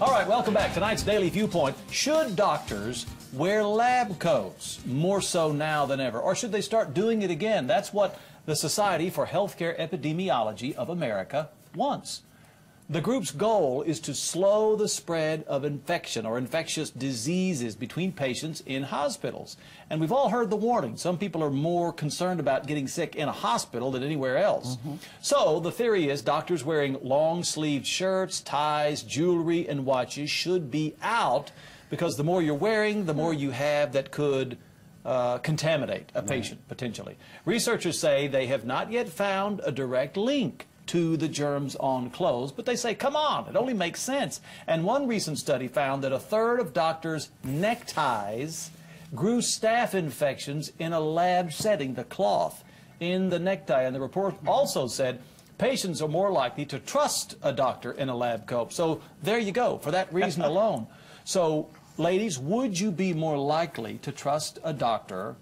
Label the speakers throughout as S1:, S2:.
S1: All right, welcome back. Tonight's Daily Viewpoint. Should doctors wear lab coats more so now than ever, or should they start doing it again? That's what the Society for Healthcare Epidemiology of America wants. The group's goal is to slow the spread of infection or infectious diseases between patients in hospitals. And we've all heard the warning. Some people are more concerned about getting sick in a hospital than anywhere else. So the theory is doctors wearing long-sleeved shirts, ties, jewelry, and watches should be out, because the more you're wearing, the more you have that could contaminate a patient, potentially. Researchers say they have not yet found a direct link to the germs on clothes, but they say, come on, it only makes sense. And one recent study found that a third of doctors' neckties grew staph infections in a lab setting, the cloth in the necktie. And the report also said patients are more likely to trust a doctor in a lab coat. So there you go, for that reason alone. So, ladies, would you be more likely to trust a doctor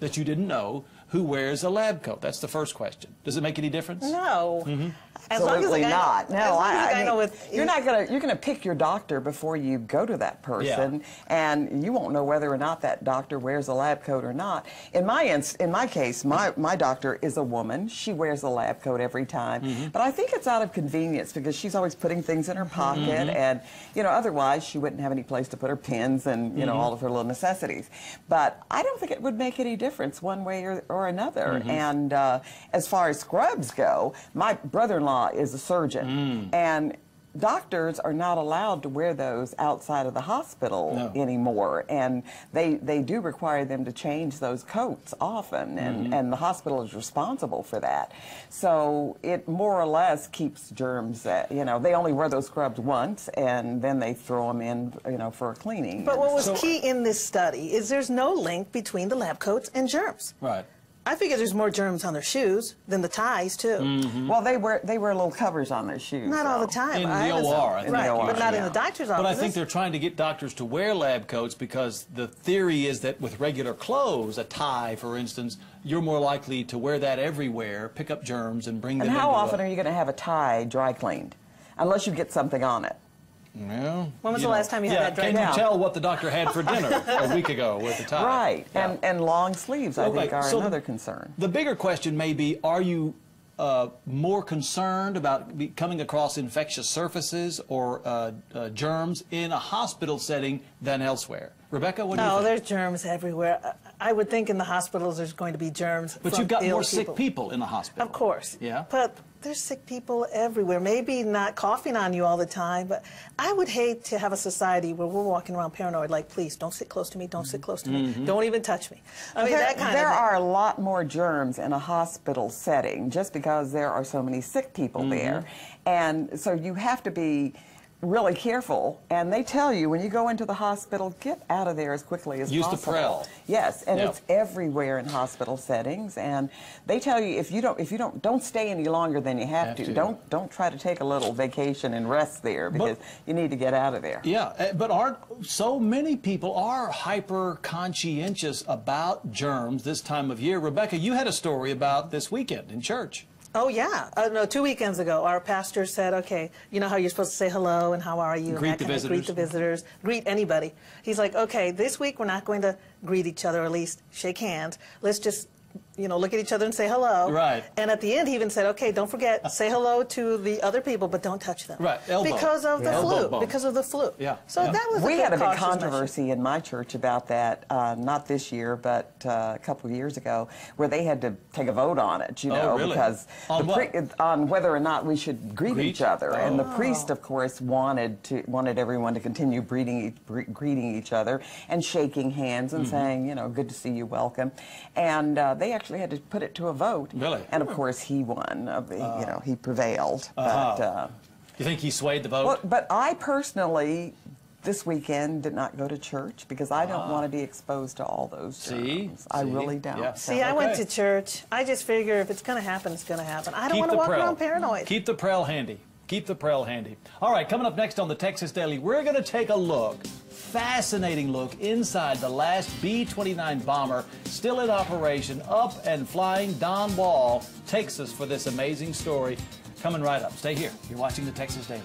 S1: that you didn't know who wears a lab coat? That's the first question. Does it make any difference?
S2: No.
S3: Absolutely not. No,
S2: I know
S3: you're gonna pick your doctor before you go to that person, and you won't know whether or not that doctor wears a lab coat or not. In my case, my doctor is a woman. She wears a lab coat every time, but I think it's out of convenience because she's always putting things in her pocket, and otherwise she wouldn't have any place to put her pins and all of her little necessities. But I don't think it would make any difference one way or another. And as far as scrubs go, my brother-in-law is a surgeon, and doctors are not allowed to wear those outside of the hospital anymore, and they do require them to change those coats often, and the hospital is responsible for that. So it more or less keeps germs, they only wear those scrubs once, and then they throw them in, for a cleaning.
S2: But what was key in this study is there's no link between the lab coats and germs.
S1: Right.
S2: I figure there's more germs on their shoes than the ties, too.
S3: Well, they wear little covers on their shoes.
S2: Not all the time.
S1: In the OR.
S2: Right, but not in the doctor's office.
S1: But I think they're trying to get doctors to wear lab coats because the theory is that with regular clothes, a tie, for instance, you're more likely to wear that everywhere, pick up germs, and bring them into
S3: And how often are you going to have a tie dry cleaned? Unless you get something on it.
S1: Well,
S2: when was the last time you had that dry?
S1: Can you tell what the doctor had for dinner a week ago with the tie?
S3: Right, and long sleeves, I think, are another concern.
S1: The bigger question may be, are you more concerned about coming across infectious surfaces or germs in a hospital setting than elsewhere? Rebecca, what do you think?
S2: No, there's germs everywhere. I would think in the hospitals there's going to be germs.
S1: But you've got more sick people in the hospital.
S2: Of course.
S1: Yeah.
S2: But there's sick people everywhere. Maybe not coughing on you all the time, but I would hate to have a society where we're walking around paranoid, like, please, don't sit close to me, don't sit close to me, don't even touch me. I mean, that kind of thing.
S3: There are a lot more germs in a hospital setting just because there are so many sick people there. And so you have to be really careful, and they tell you when you go into the hospital, get out of there as quickly as possible.
S1: Use the Prel.
S3: Yes, and it's everywhere in hospital settings, and they tell you if you don't stay any longer than you have to. Don't try to take a little vacation and rest there because you need to get out of there.
S1: Yeah, but aren't so many people are hyper conscientious about germs this time of year? Rebecca, you had a story about this weekend in church.
S2: Oh, yeah. No, 2 weekends ago, our pastor said, okay, you know how you're supposed to say hello and how are you?
S1: Greet the visitors.
S2: Greet the visitors. Greet anybody. He's like, okay, this week we're not going to greet each other, or at least shake hands. Let's just, look at each other and say hello.
S1: Right.
S2: And at the end, he even said, okay, don't forget, say hello to the other people, but don't touch them.
S1: Right. Elbow.
S2: Because of the flu. Because of the flu.
S1: Yeah.
S2: So that was
S3: We had a big
S2: cautious
S3: controversy in my church about that, not this year, but a couple of years ago, where they had to take a vote on it,
S1: really?
S3: Because on whether or not we should greet each other. And the priest, of course, wanted everyone to continue greeting each other and shaking hands and saying, good to see you, welcome. And they actually had to put it to a vote.
S1: Really?
S3: And of course he won. He prevailed. But,
S1: you think he swayed the vote?
S3: well, but I personally, this weekend, did not go to church because I don't want to be exposed to all those germs. I really don't.
S1: Yeah.
S2: See, I went to church. I just figure if it's going to happen, it's going to happen. I don't want to walk around paranoid.
S1: Keep the Prel handy. Keep the Prel handy. All right, coming up next on the Texas Daily, we're going to take a look, fascinating look, inside the last B-29 bomber still in operation, up and flying. Don Wall takes us for this amazing story. Coming right up. Stay here. You're watching the Texas Daily.